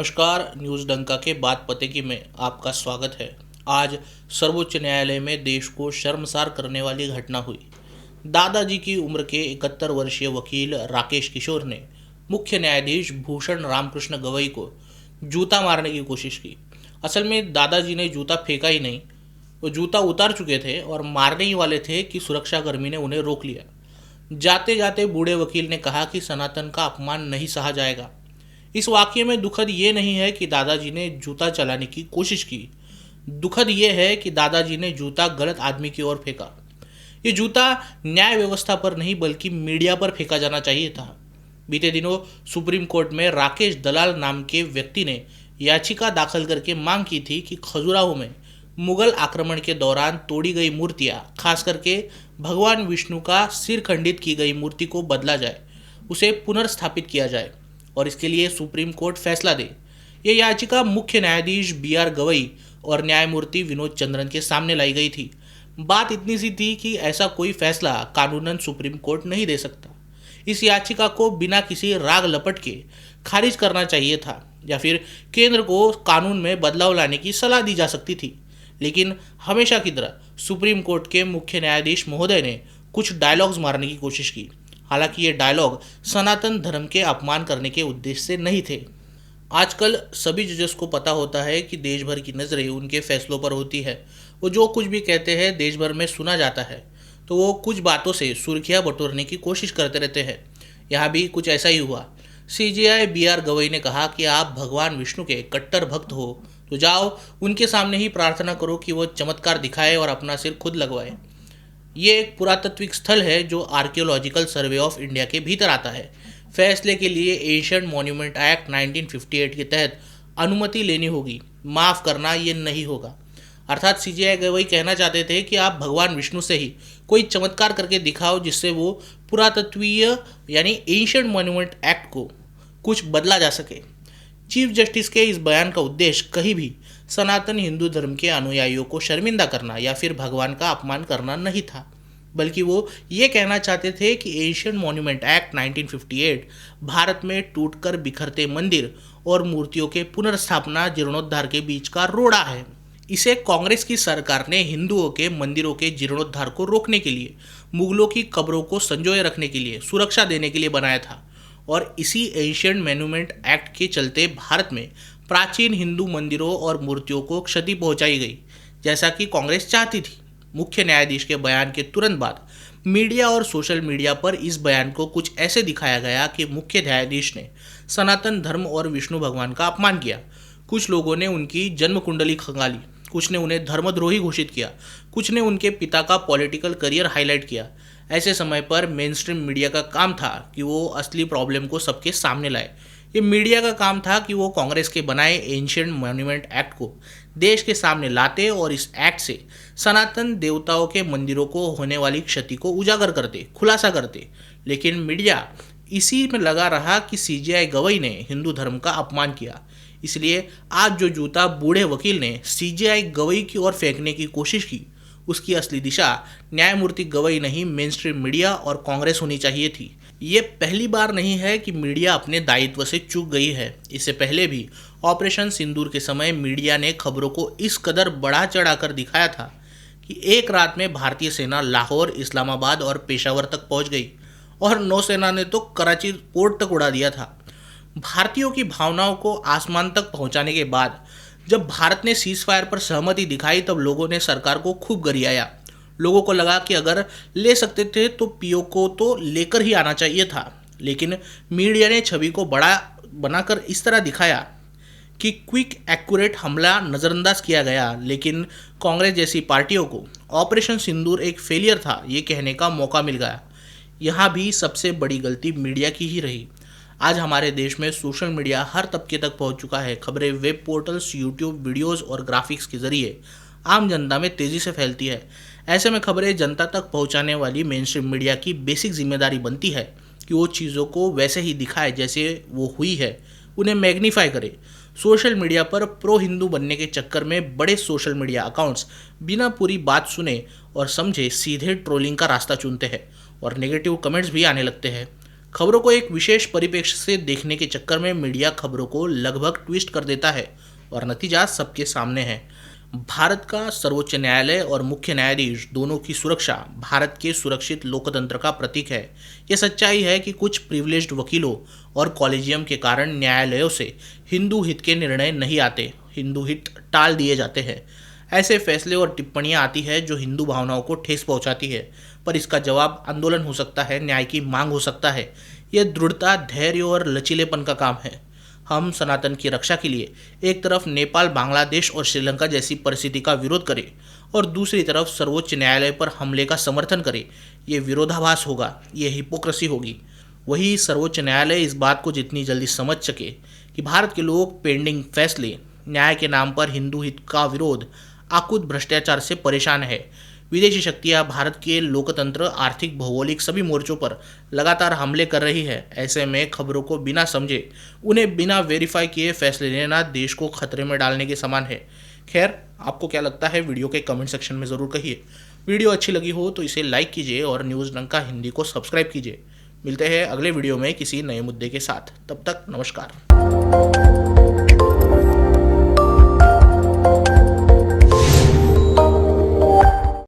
नमस्कार। न्यूज़ डंका के बात पते की में आपका स्वागत है। आज सर्वोच्च न्यायालय में देश को शर्मसार करने वाली घटना हुई। दादाजी की उम्र के 71 वर्षीय वकील राकेश किशोर ने मुख्य न्यायाधीश भूषण रामकृष्ण गवई को जूता मारने की कोशिश की। असल में दादाजी ने जूता फेंका ही नहीं, वो जूता उतार चुके थे और मारने ही वाले थे कि सुरक्षाकर्मी ने उन्हें रोक लिया। जाते जाते बूढ़े वकील ने कहा कि सनातन का अपमान नहीं सहा जाएगा। इस वाक्य में दुखद ये नहीं है कि दादाजी ने जूता चलाने की कोशिश की, दुखद ये है कि दादाजी ने जूता गलत आदमी की ओर फेंका। ये जूता न्याय व्यवस्था पर नहीं बल्कि मीडिया पर फेंका जाना चाहिए था। बीते दिनों सुप्रीम कोर्ट में राकेश दलाल नाम के व्यक्ति ने याचिका दाखिल करके मांग की थी कि खजुराहो में मुगल आक्रमण के दौरान तोड़ी गई मूर्तियां, खास करके भगवान विष्णु का सिर खंडित की गई मूर्ति को बदला जाए, उसे पुनर्स्थापित किया जाए और इसके लिए सुप्रीम कोर्ट फैसला दे। ये याचिका मुख्य न्यायाधीश बी.आर. गवई और न्यायमूर्ति विनोद चंद्रन के सामने लाई गई थी। बात इतनी सी थी कि ऐसा कोई फैसला कानूनन सुप्रीम कोर्ट नहीं दे सकता। इस याचिका को बिना किसी राग लपट के खारिज करना चाहिए था या फिर केंद्र को कानून में बदलाव लाने की सलाह दी जा सकती थी। लेकिन हमेशा की तरह सुप्रीम कोर्ट के मुख्य न्यायाधीश महोदय ने कुछ डायलॉग्स मारने की कोशिश की। हालांकि ये डायलॉग सनातन धर्म के अपमान करने के उद्देश्य से नहीं थे। आजकल सभी जजेस को पता होता है कि देश भर की नज़रें उनके फैसलों पर होती है। वो जो कुछ भी कहते हैं देश भर में सुना जाता है, तो वो कुछ बातों से सुर्खियां बटोरने की कोशिश करते रहते हैं। यहाँ भी कुछ ऐसा ही हुआ। CJI B R. गवई ने कहा कि आप भगवान विष्णु के कट्टर भक्त हो तो जाओ उनके सामने ही प्रार्थना करो कि वो चमत्कार दिखाए और अपना सिर खुद लगवाए। ये एक पुरातत्विक स्थल है जो आर्कियोलॉजिकल सर्वे ऑफ इंडिया के भीतर आता है। फैसले के लिए एशियन मॉन्यूमेंट एक्ट 1958 के तहत अनुमति लेनी होगी। माफ़ करना ये नहीं होगा। अर्थात सीजेआई गवई कहना चाहते थे कि आप भगवान विष्णु से ही कोई चमत्कार करके दिखाओ जिससे वो पुरातत्वीय यानी एशियन मॉन्यूमेंट एक्ट को कुछ बदला जा सके। चीफ जस्टिस के इस बयान का उद्देश्य कहीं भी सनातन हिंदू धर्म के अनुयायियों को शर्मिंदा करना या फिर भगवान का अपमान करना नहीं था, बल्कि वो ये कहना चाहते थे कि एशियन मॉन्यूमेंट एक्ट 1958 भारत में टूटकर बिखरते मंदिर और मूर्तियों के पुनर्स्थापना जीर्णोद्धार के बीच का रोड़ा है। इसे कांग्रेस की सरकार ने हिंदुओं के मंदिरों के जीर्णोद्धार को रोकने के लिए, मुगलों की कब्रों को संजोए रखने के लिए, सुरक्षा देने के लिए बनाया था और इसी एशियन मॉन्यूमेंट एक्ट के चलते भारत में प्राचीन हिंदू मंदिरों और मूर्तियों को क्षति पहुंचाई गई, जैसा कि कांग्रेस चाहती थी। मुख्य न्यायाधीश के बयान के तुरंत बाद मीडिया और सोशल मीडिया पर इस बयान को कुछ ऐसे दिखाया गया कि मुख्य न्यायाधीश ने सनातन धर्म और विष्णु भगवान का अपमान किया। कुछ लोगों ने उनकी जन्म कुंडली खंगाली, कुछ ने उन्हें धर्मद्रोही घोषित किया, कुछ ने उनके पिता का पॉलिटिकल करियर हाईलाइट किया। ऐसे समय पर मेन स्ट्रीम मीडिया का काम था कि वो असली प्रॉब्लम को सबके सामने लाए। ये मीडिया का काम था कि वो कांग्रेस के बनाए एंशिएंट मॉन्यूमेंट एक्ट को देश के सामने लाते और इस एक्ट से सनातन देवताओं के मंदिरों को होने वाली क्षति को उजागर करते, खुलासा करते। लेकिन मीडिया इसी में लगा रहा कि सीजेआई गवई ने हिंदू धर्म का अपमान किया। इसलिए आज जो जूता बूढ़े वकील ने सीजेआई गवई की ओर फेंकने की कोशिश की, उसकी असली दिशा न्यायमूर्ति गवई नहीं, मेन स्ट्रीम मीडिया और कांग्रेस होनी चाहिए थी। ये पहली बार नहीं है कि मीडिया अपने दायित्व से चूक गई है। इससे पहले भी ऑपरेशन सिंदूर के समय मीडिया ने खबरों को इस कदर बढ़ा चढ़ाकर दिखाया था कि एक रात में भारतीय सेना लाहौर, इस्लामाबाद और पेशावर तक पहुंच गई और नौसेना ने तो कराची पोर्ट तक उड़ा दिया था। भारतीयों की भावनाओं को आसमान तक पहुंचाने के बाद जब भारत ने सीज फायर पर सहमति दिखाई, तब लोगों ने सरकार को खूब गरियाया। लोगों को लगा कि अगर ले सकते थे तो पीओ को तो लेकर ही आना चाहिए था। लेकिन मीडिया ने छवि को बड़ा बनाकर इस तरह दिखाया कि क्विक एक्यूरेट हमला नज़रअंदाज किया गया। लेकिन कांग्रेस जैसी पार्टियों को ऑपरेशन सिंदूर एक फेलियर था ये कहने का मौका मिल गया। यहाँ भी सबसे बड़ी गलती मीडिया की ही रही। आज हमारे देश में सोशल मीडिया हर तबके तक पहुंच चुका है। खबरें वेब पोर्टल्स, यूट्यूब वीडियोस और ग्राफिक्स के जरिए आम जनता में तेज़ी से फैलती है। ऐसे में खबरें जनता तक पहुंचाने वाली मेन स्ट्रीम मीडिया की बेसिक जिम्मेदारी बनती है कि वो चीज़ों को वैसे ही दिखाए जैसे वो हुई है, उन्हें मैग्नीफाई करे। सोशल मीडिया पर प्रो हिंदू बनने के चक्कर में बड़े सोशल मीडिया अकाउंट्स बिना पूरी बात सुने और समझे सीधे ट्रोलिंग का रास्ता चुनते हैं और नेगेटिव कमेंट्स भी आने लगते हैं। खबरों को एक विशेष परिप्रेक्ष्य से देखने के चक्कर में मीडिया खबरों को लगभग ट्विस्ट कर देता है और नतीजा सबके सामने है। भारत का सर्वोच्च न्यायालय और मुख्य न्यायाधीश दोनों की सुरक्षा भारत के सुरक्षित लोकतंत्र का प्रतीक है। यह सच्चाई है कि कुछ प्रिविलेज्ड वकीलों और कॉलेजियम के कारण न्यायालयों से हिंदू हित के निर्णय नहीं आते, हिंदू हित टाल दिए जाते हैं। ऐसे फैसले और टिप्पणियां आती है जो हिंदू भावनाओं को ठेस पहुंचाती है, पर इसका जवाब आंदोलन हो सकता है, न्याय की मांग हो सकता है। यह दृढ़ता, धैर्य और लचीलेपन का काम है। हम सनातन की रक्षा के लिए एक तरफ नेपाल, बांग्लादेश और श्रीलंका जैसी परिस्थिति का विरोध करें और दूसरी तरफ सर्वोच्च न्यायालय पर हमले का समर्थन करें, ये विरोधाभास होगा, ये हिपोक्रेसी होगी। वही सर्वोच्च न्यायालय इस बात को जितनी जल्दी समझ सके कि भारत के लोग पेंडिंग फैसले, न्याय के नाम पर हिंदू हित का विरोध, आकुत भ्रष्टाचार से परेशान है। विदेशी शक्तियां भारत के लोकतंत्र, आर्थिक, भौगोलिक सभी मोर्चों पर लगातार हमले कर रही है। ऐसे में खबरों को बिना समझे, उन्हें बिना वेरीफाई किए फैसले लेना देश को खतरे में डालने के समान है। खैर, आपको क्या लगता है वीडियो के कमेंट सेक्शन में ज़रूर कहिए। वीडियो अच्छी लगी हो तो इसे लाइक कीजिए और न्यूज़ लंका हिंदी को सब्सक्राइब कीजिए। मिलते हैं अगले वीडियो में किसी नए मुद्दे के साथ। तब तक नमस्कार।